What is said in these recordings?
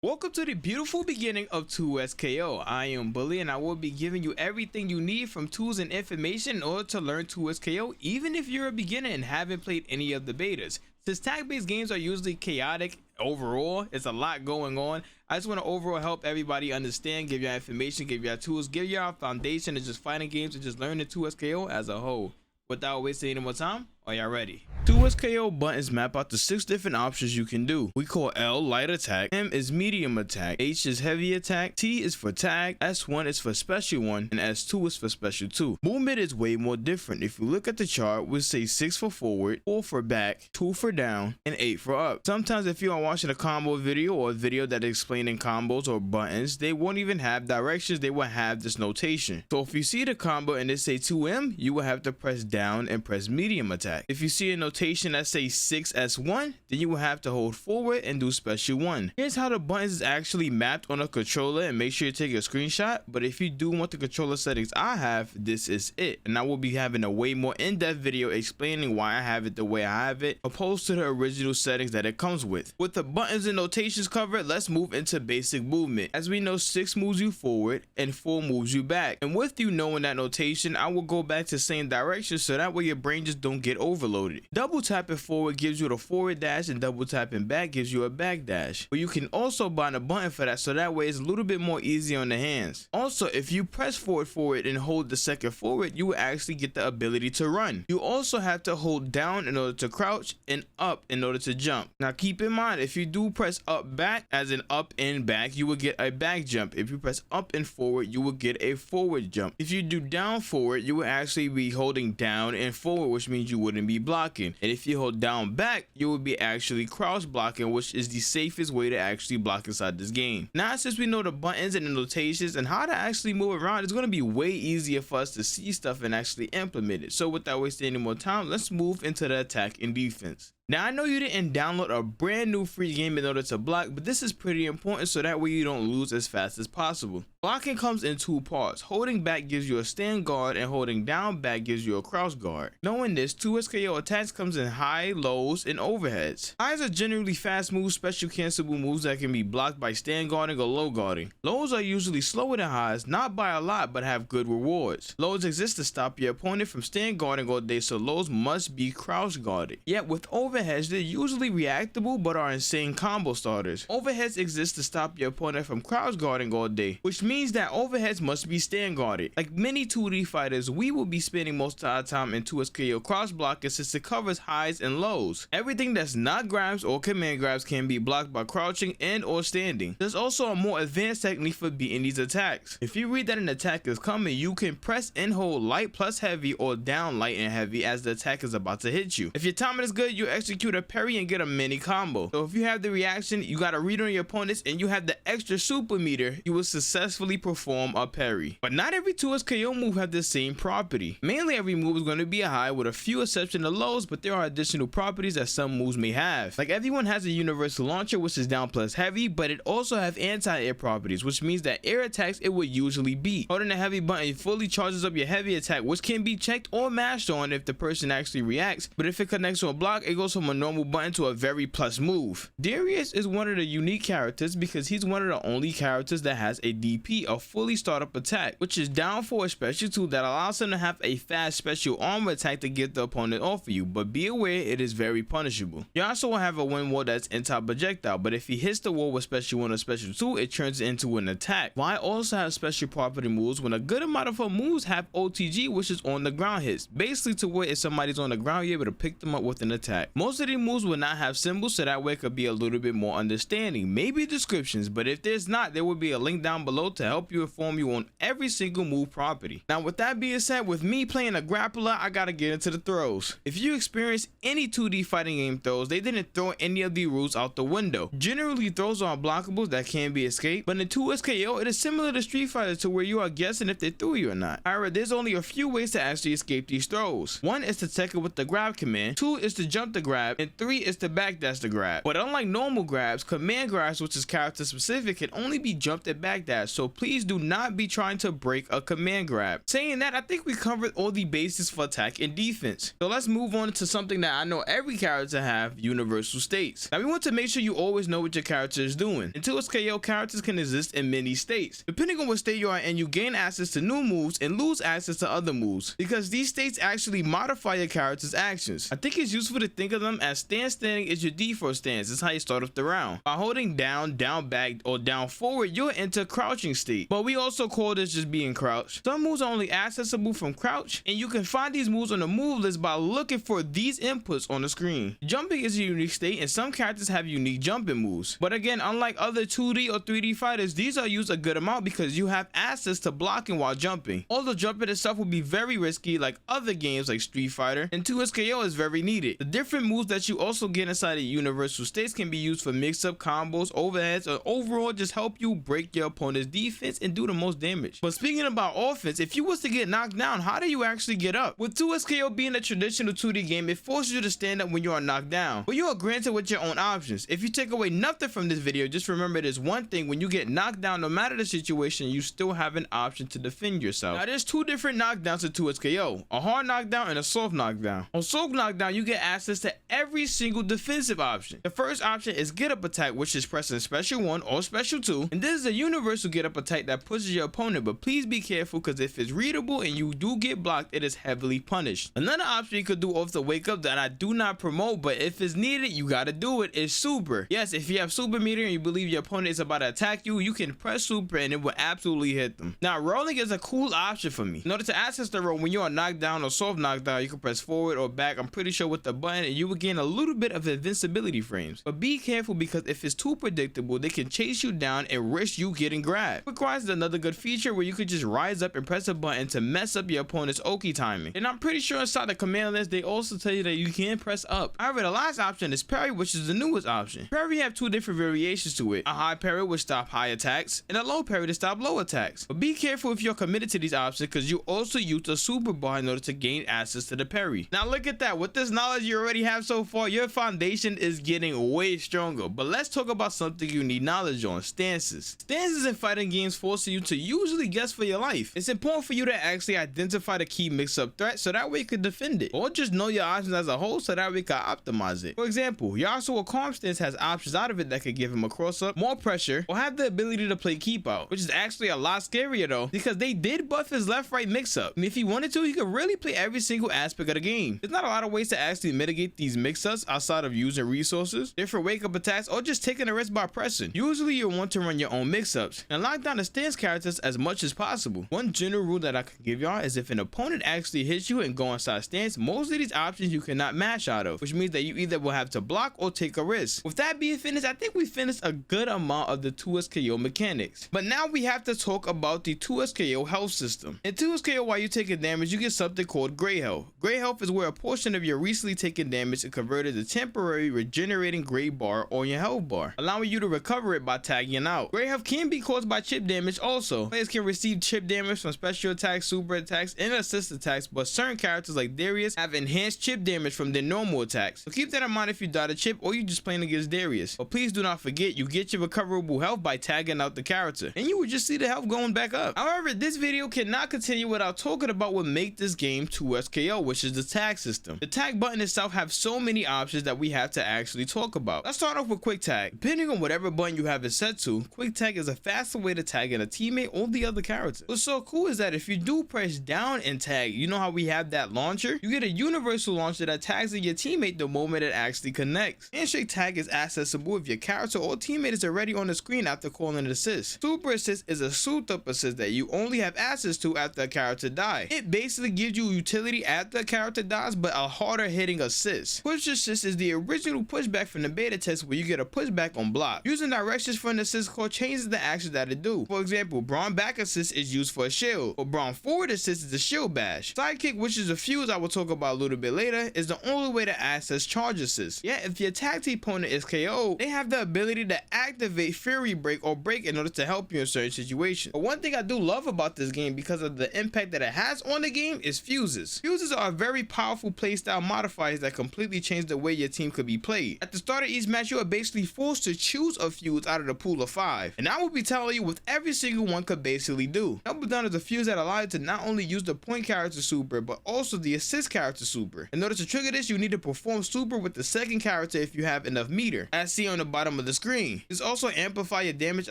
Welcome to the beautiful beginning of 2SKO. I am Bully and I will be giving you everything you need from tools and information in order to learn 2SKO, even if you're a beginner and haven't played any of the betas. Since tag-based games are usually chaotic overall, it's a lot going on. I just want to overall help everybody understand, give you information, give you tools, give you our foundation of just fighting games and just learning 2SKO as a whole. Without wasting any more time, are y'all ready? 2SKO buttons map out the 6 different options you can do. We call L light attack, M is medium attack, H is heavy attack, T is for tag, S1 is for special 1, and S2 is for special 2. Movement is way more different. If you look at the chart, we'll say 6 for forward, 4 for back, 2 for down, and 8 for up. Sometimes if you are watching a combo video or a video that is explaining combos or buttons, they won't even have directions, they will have this notation. So if you see the combo and it say 2M, you will have to press down and press medium attack. If you see a notation that says 6S1, then you will have to hold forward and do special 1. Here's how the buttons is actually mapped on a controller, and make sure you take a screenshot. But if you do want the controller settings I have, this is it. And I will be having a way more in-depth video explaining why I have it the way I have it, opposed to the original settings that it comes with. With the buttons and notations covered, let's move into basic movement. As we know, 6 moves you forward and 4 moves you back. And with you knowing that notation, I will go back to same direction so that way your brain just don't get overloaded. Double tapping forward gives you the forward dash, and double tapping back gives you a back dash. But you can also bind a button for that, so that way it's a little bit more easy on the hands. Also, if you press forward and hold the second forward, you will actually get the ability to run. You also have to hold down in order to crouch and up in order to jump. Now keep in mind, if you do press up back, as in up and back, you will get a back jump. If you press up and forward, you will get a forward jump. If you do down forward, you will actually be holding down and forward, which means you wouldn't be blocking. And if you hold down back, you will be actually crouch blocking, which is the safest way to actually block inside this game. Now, since we know the buttons and the notations and how to actually move around, it's going to be way easier for us to see stuff and actually implement it. So without wasting any more time, let's move into the attack and defense. Now, I know you didn't download a brand new free game in order to block, but this is pretty important so that way you don't lose as fast as possible. Blocking comes in 2 parts. Holding back gives you a stand guard, and holding down back gives you a crouch guard. Knowing this, 2SKO attacks comes in high, lows, and overheads. Highs are generally fast moves, special cancelable moves that can be blocked by stand guarding or low guarding. Lows are usually slower than highs, not by a lot, but have good rewards. Lows exist to stop your opponent from stand guarding all day, so lows must be crouch guarded. Yet with overheads, they're usually reactable but are insane combo starters. Overheads exist to stop your opponent from crouch guarding all day, which means that overheads must be stand guarded. Like many 2D fighters, we will be spending most of our time in 2SKO cross blocking since it covers highs and lows. Everything that's not grabs or command grabs can be blocked by crouching and or standing. There's also a more advanced technique for beating these attacks. If you read that an attack is coming, you can press and hold light plus heavy or down light and heavy as the attack is about to hit you. If your timing is good, you execute a parry and get a mini combo. So if you have the reaction, you gotta read on your opponents, and you have the extra super meter, you will successfully perform a parry. But not every 2SKO move have the same property. Mainly every move is going to be a high with a few exceptions of lows, but there are additional properties that some moves may have. Like everyone has a universal launcher, which is down plus heavy, but it also have anti-air properties, which means that air attacks it will usually beat. Holding the heavy button fully charges up your heavy attack, which can be checked or mashed on if the person actually reacts, but if it connects to a block, it goes from a normal button to a very plus move. Darius is one of the unique characters because he's one of the only characters that has a DP, a fully startup attack, which is down for a special 2 that allows him to have a fast special armor attack to get the opponent off of you, but be aware it is very punishable. Yasuo will have a wind wall that's anti-projectile, but if he hits the wall with special 1 or special 2, it turns it into an attack. Vi also has special property moves when a good amount of her moves have OTG, which is on the ground hits, basically to where if somebody's on the ground you're able to pick them up with an attack. Most of these moves will not have symbols, so that way it could be a little bit more understanding, maybe descriptions, but if there's not, there will be a link down below to help you inform you on every single move property. Now with that being said, with me playing a grappler, I gotta get into the throws. If you experience any 2D fighting game throws, they didn't throw any of the rules out the window. Generally throws are unblockables that can be escaped, but in 2SKO it is similar to Street Fighter to where you are guessing if they threw you or not. However, there's only a few ways to actually escape these throws. 1 is to take it with the grab command, 2 is to jump the grab grab, and 3 is to backdash the grab. But unlike normal grabs, command grabs, which is character specific, can only be jumped and backdash, so please do not be trying to break a command grab. Saying that, I think we covered all the basics for attack and defense. So let's move on to something that I know every character have: universal states. Now we want to make sure you always know what your character is doing. In 2SKO, characters can exist in many states. Depending on what state you are in, you gain access to new moves and lose access to other moves, because these states actually modify your character's actions. I think it's useful to think of them as stance. Standing is your default stance. It's how you start off the round. By holding down, down back, or down forward, you'll enter crouching state, but we also call this just being crouched. Some moves are only accessible from crouch, and you can find these moves on the move list by looking for these inputs on the screen. Jumping is a unique state, and some characters have unique jumping moves, but again, unlike other 2D or 3D fighters, these are used a good amount because you have access to blocking while jumping. Although jumping itself would be very risky like other games like Street Fighter, and 2SKO is very needed. The different moves that you also get inside of universal states can be used for mix-up combos, overheads, or overall just help you break your opponent's defense and do the most damage. But speaking about offense, if you was to get knocked down, how do you actually get up? With 2SKO being a traditional 2D game, it forces you to stand up when you are knocked down, but you are granted with your own options. If you take away nothing from this video, just remember this one thing: when you get knocked down, no matter the situation, you still have an option to defend yourself. Now there's two different knockdowns in 2SKO: a hard knockdown and a soft knockdown. On soft knockdown, you get access to every single defensive option. The first option is get up attack, which is pressing special 1 or special 2, and this is a universal get up attack that pushes your opponent, but please be careful because if it's readable and you do get blocked, it is heavily punished. Another option you could do off the wake up that I do not promote, but if it's needed you gotta do it, is super. Yes, if you have super meter and you believe your opponent is about to attack you, you can press super and it will absolutely hit them. Now rolling is a cool option for me. In order to access the roll when you are knocked down or soft knocked down, you can press forward or back, I'm pretty sure, with the button, and you will gain a little bit of invincibility frames. But be careful because if it's too predictable, they can chase you down and risk you getting grabbed. Quick rise is another good feature where you could just rise up and press a button to mess up your opponent's Oki timing. And I'm pretty sure inside the command list they also tell you that you can press up. However, the last option is parry, which is the newest option. Parry have two different variations to it: a high parry which stop high attacks, and a low parry to stop low attacks. But be careful if you're committed to these options because you also use a super bar in order to gain access to the parry. Now look at that, with this knowledge you already have so far, your foundation is getting way stronger. But let's talk about something you need knowledge on: stances. Stances in fighting games force you to usually guess for your life. It's important for you to actually identify the key mix-up threat so that way you can defend it, or just know your options as a whole so that way you can optimize it. For example, yasuo calm stance has options out of it that could give him a cross-up, more pressure, or have the ability to play keep out, which is actually a lot scarier though because they did buff his left-right mix-up, and if he wanted to, he could really play every single aspect of the game. There's not a lot of ways to actually mitigate these mix-ups outside of using resources, different wake-up attacks, or just taking a risk by pressing. Usually you'll want to run your own mix-ups and lock down the stance characters as much as possible. One general rule that I can give y'all is if an opponent actually hits you and go inside stance, most of these options you cannot mash out of, which means that you either will have to block or take a risk. With that being finished, I think we finished a good amount of the 2SKO mechanics. But now we have to talk about the 2SKO health system. In 2SKO, while you're taking damage, you get something called gray health. Gray health is where a portion of your recently taken damage is converted to temporary regenerating gray bar on your health bar, allowing you to recover it by tagging out. Gray health can be caused by chip damage also. Players can receive chip damage from special attacks, super attacks, and assist attacks, but certain characters like Darius have enhanced chip damage from their normal attacks. So keep that in mind if you die to chip or you just playing against Darius. But please do not forget, you get your recoverable health by tagging out the character, and you will just see the health going back up. However, this video cannot continue without talking about what makes this game 2SKO, which is the tag system. The tag button itself have so many options that we have to actually talk about. Let's start off with quick tag. Depending on whatever button you have it set to, quick tag is a faster way to tag in a teammate or the other character. What's so cool is that if you do press down and tag, you know how we have that launcher? You get a universal launcher that tags in your teammate the moment it actually connects. Handshake tag is accessible if your character or teammate is already on the screen after calling an assist. Super assist is a souped up assist that you only have access to after a character dies. It basically gives you utility after a character dies, but a harder hitting assist. Push assist is the original pushback from the beta test where you get a pushback on block. Using directions from the assist core changes the action that it do. For example, braum back assist is used for a shield, or braum forward assist is a shield bash. Sidekick, which is a fuse I will talk about a little bit later, is the only way to access charge assist. Yet if your tag team opponent is KO'd, they have the ability to activate Fury Break or Break in order to help you in certain situations. But one thing I do love about this game because of the impact that it has on the game is fuses. Fuses are very powerful playstyle modifiers that completely completely change the way your team could be played. At the start of each match, you are basically forced to choose a fuse out of the pool of 5, and I will be telling you what every single one could basically do. Double down is a fuse that allows you to not only use the point character super, but also the assist character super. In order to trigger this, you need to perform super with the second character if you have enough meter, as seen on the bottom of the screen. This also amplifies your damage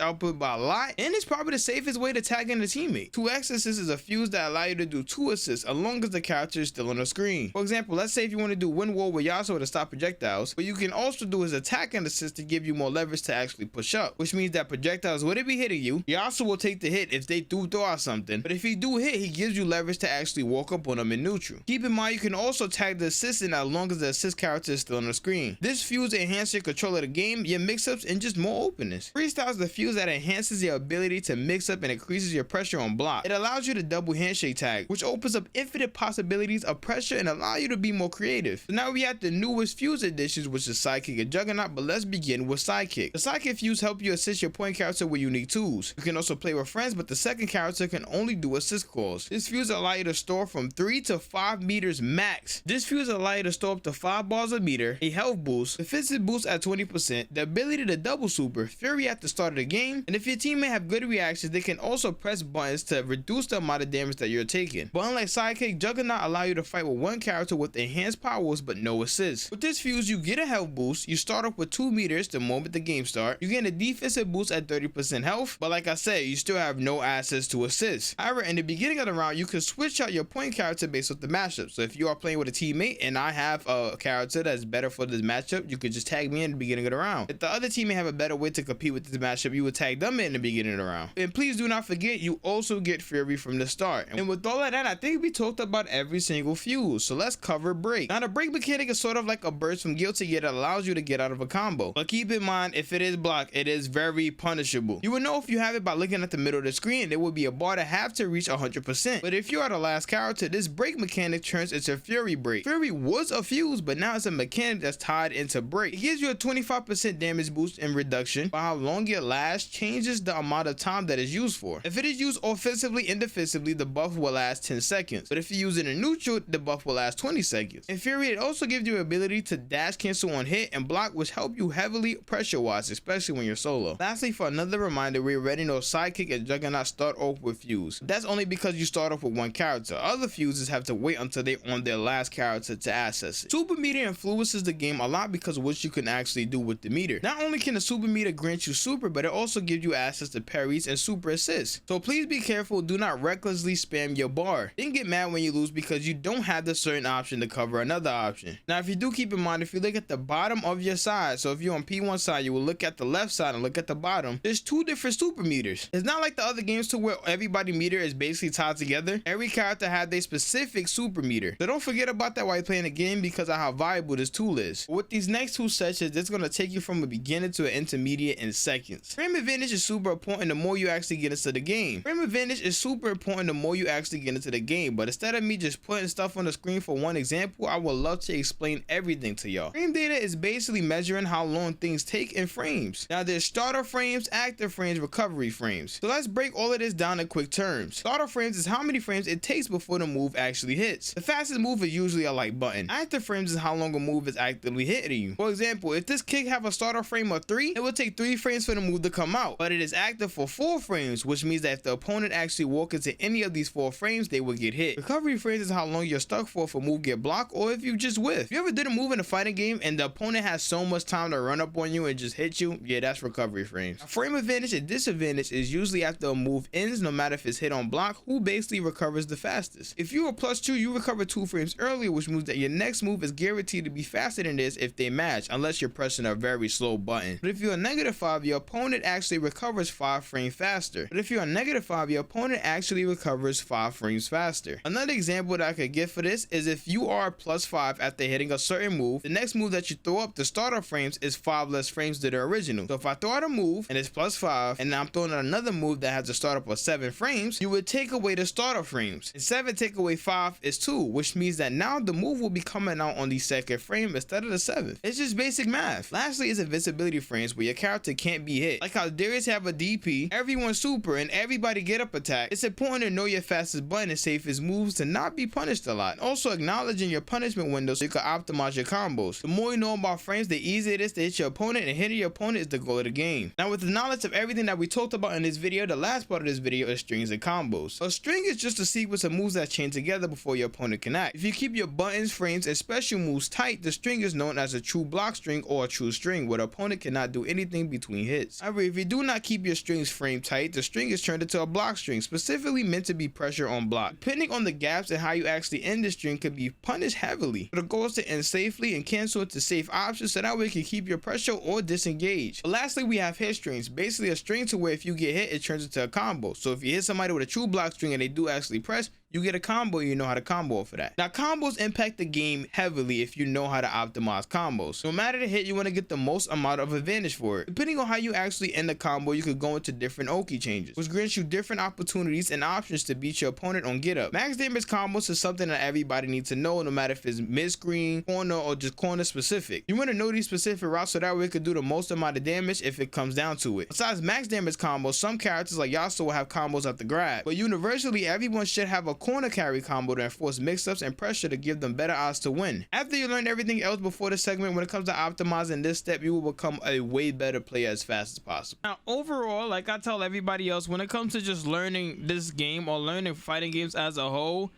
output by a lot, and it's probably the safest way to tag in a teammate. 2x assist is a fuse that allows you to do 2 assists as long as the character is still on the screen. For example, let's say if you want to do wind wall with yasuo to stop projectiles, what you can also do is attack and assist to give you more leverage to actually push up, which means that projectiles wouldn't be hitting you. Yasuo will take the hit if they do throw out something, but if he do hit, he gives you leverage to actually walk up on them in neutral. Keep in mind, you can also tag the assist in as long as the assist character is still on the screen. This fuse enhances your control of the game, your mix-ups, and just more openness. Freestyle is the fuse that enhances your ability to mix up and increases your pressure on block. It allows you to double handshake tag, which opens up infinite possibilities of pressure and allow you to be more creative. So now we have the newest fuse additions, which is sidekick and juggernaut, but let's begin with sidekick. The sidekick fuse help you assist your point character with unique tools. You can also play with friends, but the second character can only do assist calls. This fuse allows you to store from 3 to 5 meters max. This fuse allows you to store up to 5 bars a meter, a health boost, defensive boost at 20%, the ability to double super, fury at the start of the game, and if your teammate have good reactions, they can also press buttons to reduce the amount of damage that you're taking. But unlike sidekick, juggernaut allow you to fight with one character with enhanced powers but no assists. With this fuse, you get a health boost. You start off with 2 meters the moment the game starts. You get a defensive boost at 30% health, but like I said, you still have no access to assists. However, in the beginning of the round, you can switch out your point character based off the matchup. So if you are playing with a teammate and I have a character that's better for this matchup, you could just tag me in the beginning of the round. If the other teammate have a better way to compete with this matchup, you would tag them in the beginning of the round. And please do not forget, you also get fury from the start. And with all of that, I think we talked about every single fuse. So let's cover break. Now the break mechanic is sort of like a burst from guilty, yet allows you to get out of a combo. But keep in mind, if it is blocked, it is very punishable. You will know if you have it by looking at the middle of the screen. There will be a bar to have to reach 100%. But if you are the last character, this break mechanic turns into fury break. Fury was a fuse, but now it's a mechanic that's tied into break. It gives you a 25% damage boost and reduction, but how long it lasts changes the amount of time that is used for. If it is used offensively and defensively, the buff will last 10 seconds. But if you use it in neutral, the buff will last 20 seconds. In fury, it also gives you the ability to dash cancel on hit and block, which help you heavily pressure wise, especially when you're solo. Lastly, for another reminder, we already know sidekick and juggernaut start off with fuse. That's only because you start off with one character. Other fuses have to wait until they're on their last character to access it. Super meter influences the game a lot because of what you can actually do with the meter. Not only can the super meter grant you super, but it also gives you access to parries and super assists. So please be careful, do not recklessly spam your bar. Then get mad when you lose because you don't have the certain option to cover another option. Now if you do, keep in mind, if you look at the bottom of your side, so if you're on P1 side, you will look at the left side and look at the bottom, there's 2 different super meters. It's not like the other games to where everybody meter is basically tied together. Every character had their specific super meter. So don't forget about that while you're playing the game because of how valuable this tool is. With these next 2 sessions, it's going to take you from a beginner to an intermediate in seconds. Frame advantage is super important the more you actually get into the game. Frame advantage is super important the more you actually get into the game, but instead of me just putting stuff on the screen for one example, I would love to explain everything to y'all. Frame data is basically measuring how long things take in frames. Now there's starter frames, active frames, recovery frames. So let's break all of this down in quick terms. Starter frames is how many frames it takes before the move actually hits. The fastest move is usually a like button. Active frames is how long a move is actively hitting you. For example, if this kick have a starter frame of 3, it will take 3 frames for the move to come out, but it is active for 4 frames, which means that if the opponent actually walks into any of these 4 frames, they will get hit. Recovery frames is how long you're stuck for if a move get blocked or if you just whiff. If you ever did a move in a fighting game and the opponent has so much time to run up on you and just hit you, yeah, that's recovery frames. A frame advantage and disadvantage is usually after a move ends, no matter if it's hit on block, who basically recovers the fastest. If you are +2, you recover 2 frames earlier, which means that your next move is guaranteed to be faster than this if they match, unless you're pressing a very slow button. But if you're a -5, your opponent actually recovers 5 frames faster. But if you're a -5, your opponent actually recovers 5 frames faster. Another example that I could give for this is if you are +5 after hitting a certain move, the next move that you throw up, the starter frames, is 5 less frames than the original. So if I throw out a move and it's +5 and I'm throwing out another move that has a startup of 7 frames, you would take away the starter frames. And 7 take away 5 is 2, which means that now the move will be coming out on the 2nd frame instead of the 7th. It's just basic math. Lastly is invincibility frames, where your character can't be hit. Like how Darius have a DP, everyone super, and everybody get up attack. It's important to know your fastest button and safest moves to not be punished a lot. Also acknowledging your punishment window so you can can optimize your combos. The more you know about frames, the easier it is to hit your opponent, and hitting your opponent is the goal of the game. Now, with the knowledge of everything that we talked about in this video, the last part of this video is strings and combos. A string is just a sequence of moves that chain together before your opponent can act. If you keep your buttons, frames, and special moves tight, the string is known as a true block string or a true string, where the opponent cannot do anything between hits. However, if you do not keep your strings frame tight, the string is turned into a block string, specifically meant to be pressure on block. Depending on the gaps and how you actually end the string could be punished heavily. The goal is to end safely and cancel it to safe options so that way you can keep your pressure or disengage. But lastly, we have hit strings, basically a string to where if you get hit, it turns into a combo. So if you hit somebody with a true block string and they do actually press, you get a combo, you know how to combo for that. Now, combos impact the game heavily if you know how to optimize combos. No matter the hit, you want to get the most amount of advantage for it. Depending on how you actually end the combo, you could go into different Oki changes, which grants you different opportunities and options to beat your opponent on get up. Max damage combos is something that everybody needs to know, no matter if it's mid-screen, corner, or just corner specific. You want to know these specific routes so that way it could do the most amount of damage if it comes down to it. Besides max damage combos, some characters like yasuo will have combos at the grab, but universally everyone should have a corner carry combo to enforce mix-ups and pressure to give them better odds to win. After you learn everything else before this segment, when it comes to optimizing this step, you will become a way better player as fast as possible. Now, overall, like I tell everybody else, when it comes to just learning this game or learning fighting games as a whole,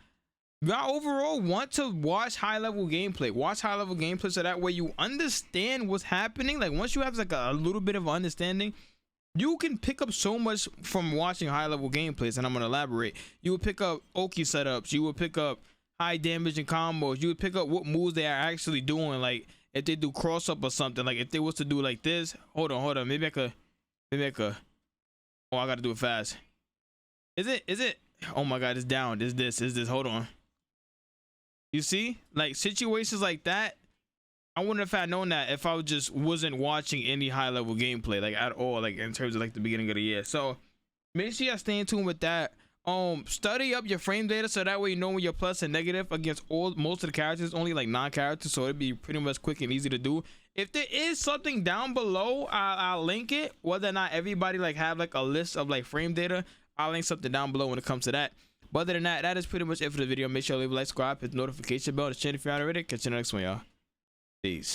you overall want to watch high-level gameplay. Watch high-level gameplay so that way you understand what's happening. Like, once you have like a little bit of understanding, you can pick up so much from watching high-level gameplays, and I'm going to elaborate. You will pick up Oki setups. You will pick up high damage and combos. You would pick up what moves they are actually doing. Like, if they do cross-up or something. Like, if they was to do like this. Hold on. Maybe I could. Oh, I got to do it fast. Is it? Oh, my God. It's down. Is this. Hold on. You see? Like, situations like that. I wouldn't have had known that if I wasn't watching any high level gameplay, like at all, like in terms of like the beginning of the year. So make sure you stay in tune with that. Study up your frame data so that way you know when you're plus and negative against most of the characters, only like 9 characters, so it'd be pretty much quick and easy to do. If there is something down below, I'll link it. Whether or not everybody like have like a list of like frame data, I'll link something down below when it comes to that. But other than that, that is pretty much it for the video. Make sure you leave a like, subscribe, hit the notification bell, to channel if you're not already. Catch you in the next one, y'all. Peace.